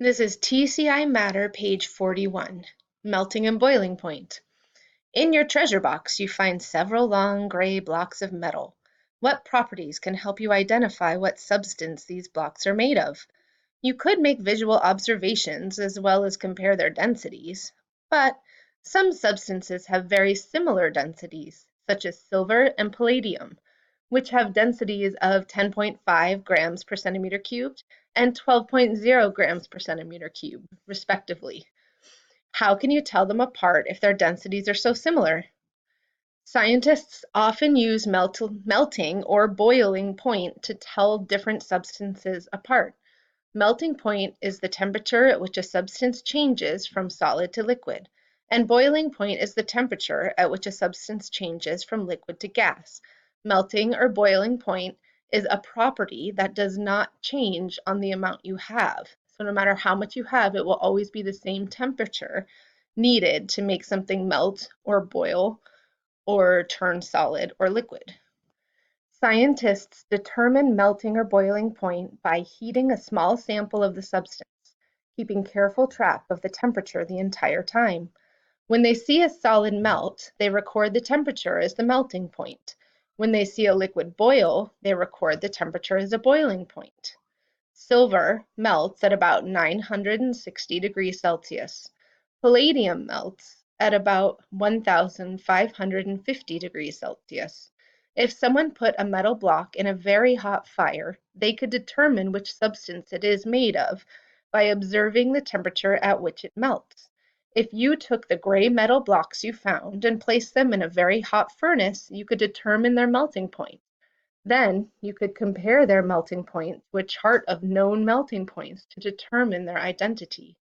This is TCI Matter page 41, Melting and Boiling Point. In your treasure box, you find several long gray blocks of metal. What properties can help you identify what substance these blocks are made of? You could make visual observations as well as compare their densities, but some substances have very similar densities, such as silver and palladium, which have densities of 10.5 grams per centimeter cubed and 12.0 grams per centimeter cubed, respectively. How can you tell them apart if their densities are so similar? Scientists often use melting or boiling point to tell different substances apart. Melting point is the temperature at which a substance changes from solid to liquid, and boiling point is the temperature at which a substance changes from liquid to gas. Melting or boiling point is a property that does not change on the amount you have. So no matter how much you have, it will always be the same temperature needed to make something melt or boil or turn solid or liquid. Scientists determine melting or boiling point by heating a small sample of the substance, keeping careful track of the temperature the entire time. When they see a solid melt, they record the temperature as the melting point. When they see a liquid boil, they record the temperature as a boiling point. Silver melts at about 960 degrees Celsius. Palladium melts at about 1550 degrees Celsius. If someone put a metal block in a very hot fire, they could determine which substance it is made of by observing the temperature at which it melts. If you took the gray metal blocks you found and placed them in a very hot furnace, you could determine their melting point. Then you could compare their melting point to a chart of known melting points to determine their identity.